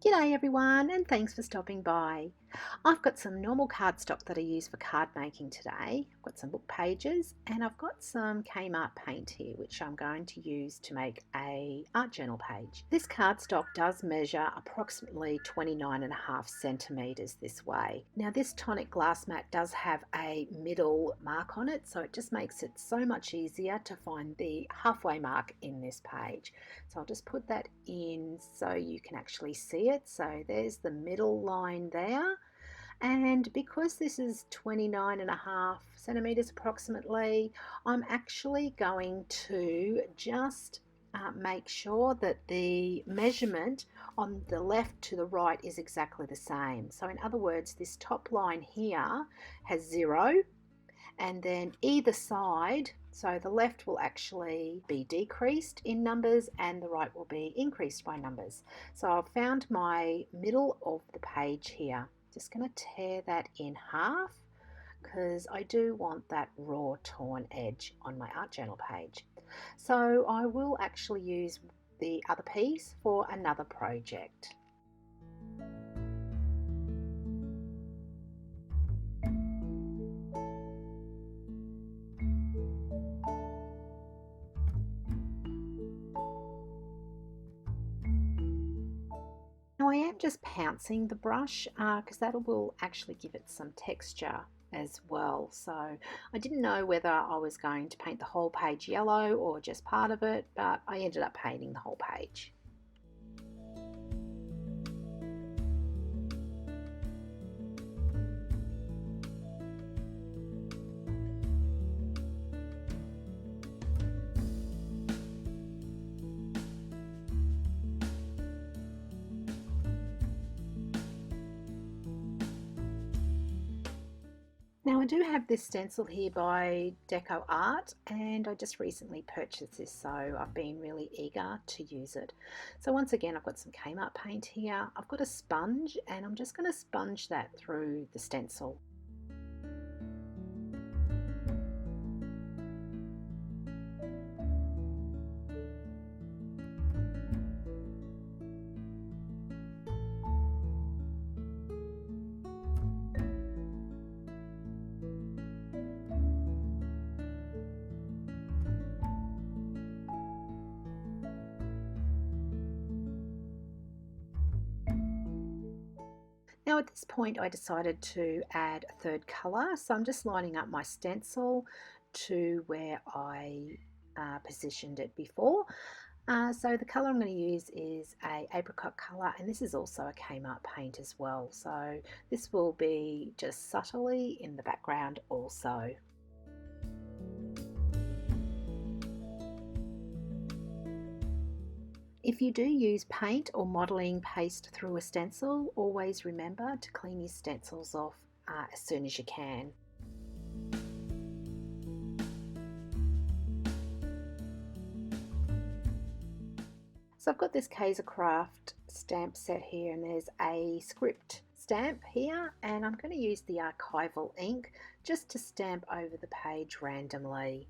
G'day everyone, and thanks for stopping by. I've got some normal cardstock that I use for card making today. I've got some book pages and I've got some K Mart paint here which I'm going to use to make a art journal page. This cardstock does measure approximately 29.5 centimetres this way. Now this tonic glass mat does have a middle mark on it, so it just makes it so much easier to find the halfway mark in this page. So I'll just put that in so you can actually see it. So there's the middle line there. And because this is 29.5 centimetres approximately, I'm actually going to just make sure that the measurement on the left to the right is exactly the same. So in other words, this top line here has 0, and then either side, so the left will actually be decreased in numbers and the right will be increased by numbers. So I've found my middle of the page here. Just going to tear that in half because I do want that raw torn edge on my art journal page. So I will actually use the other piece for another project. Now I am just pouncing the brush because that will actually give it some texture as well. So I didn't know whether I was going to paint the whole page yellow or just part of it, but I ended up painting the whole page. Now I do have this stencil here by DecoArt and I just recently purchased this, so I've been really eager to use it. So once again I've got some K Mart paint here. I've got a sponge and I'm just going to sponge that through the stencil. Now at this point I decided to add a third colour, so I'm just lining up my stencil to where I positioned it before. So the colour I'm going to use is a apricot colour, and this is also a K Mart paint as well, so this will be just subtly in the background also. If you do use paint or modelling paste through a stencil, always remember to clean your stencils off as soon as you can. So I've got this Craft stamp set here, and there's a script stamp here, and I'm going to use the archival ink just to stamp over the page randomly.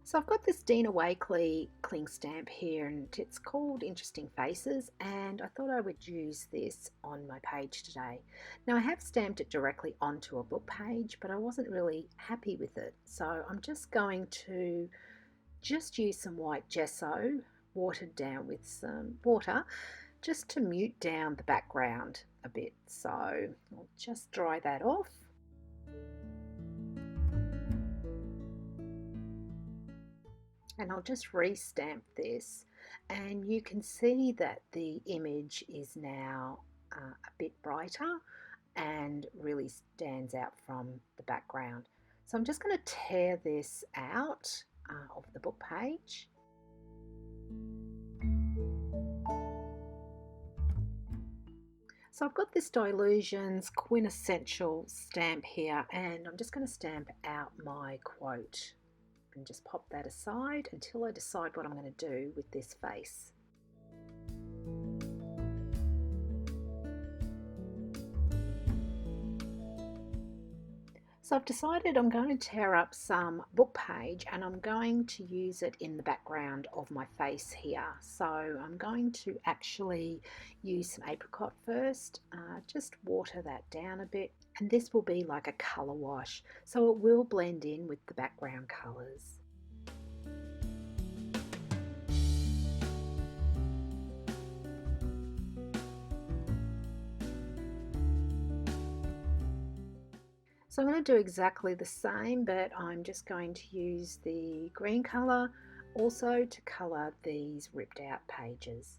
So I've got this Dina Wakely cling stamp here, and it's called Interesting Faces, and I thought I would use this on my page today. Now I have stamped it directly onto a book page, but I wasn't really happy with it, so I'm just going to use some white gesso watered down with some water just to mute down the background a bit. So I'll just dry that off. And I'll just re-stamp this, and you can see that the image is now a bit brighter and really stands out from the background. So I'm just going to tear this out of the book page. So I've got this Dylusions Quinessentials stamp here, and I'm just going to stamp out my quote and just pop that aside until I decide what I'm going to do with this face. So I've decided I'm going to tear up some book page and I'm going to use it in the background of my face here. So I'm going to actually use some apricot first, just water that down a bit, and this will be like a colour wash, so it will blend in with the background colours. So I'm going to do exactly the same, but I'm just going to use the green colour also to colour these ripped out pages.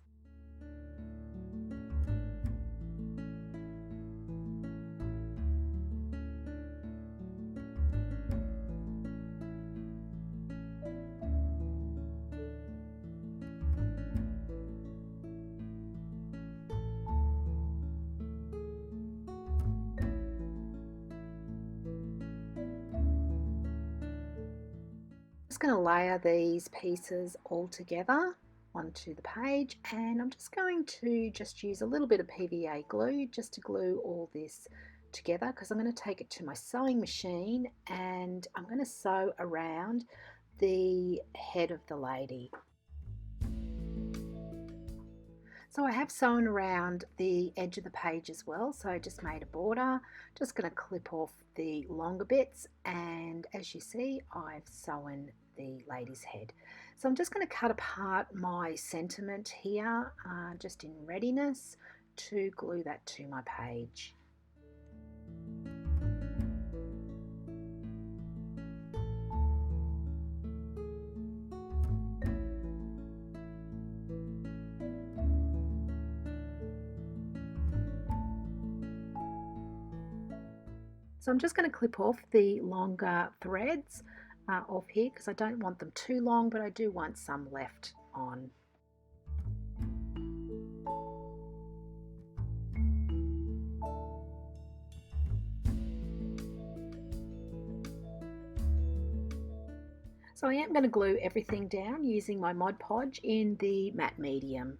Just going to layer these pieces all together onto the page, and I'm just going to use a little bit of PVA glue just to glue all this together, because I'm going to take it to my sewing machine and I'm going to sew around the head of the lady. So I have sewn around the edge of the page as well, so I just made a border. Just going to clip off the longer bits, and as you see, I've sewn the lady's head. So I'm just going to cut apart my sentiment here, just in readiness to glue that to my page. So I'm just going to clip off the longer threads off here, because I don't want them too long, but I do want some left on. So I am going to glue everything down using my Mod Podge in the matte medium.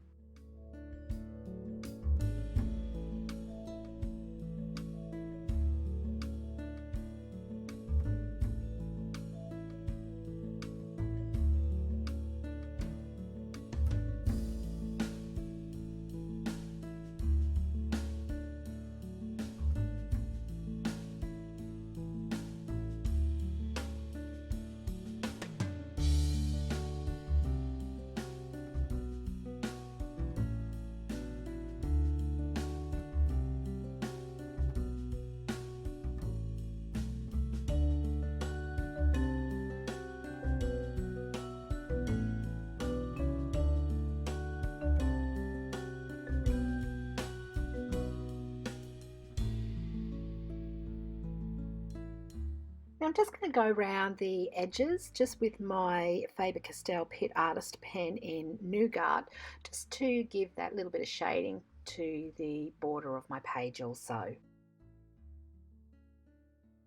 Now I'm just going to go around the edges just with my Faber-Castell Pit Artist pen in Nougat, just to give that little bit of shading to the border of my page also.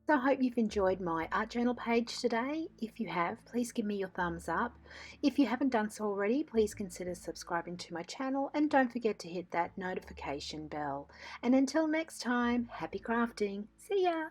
So I hope you've enjoyed my art journal page today. If you have, please give me your thumbs up. If you haven't done so already, please consider subscribing to my channel, and don't forget to hit that notification bell. And until next time, happy crafting. See ya!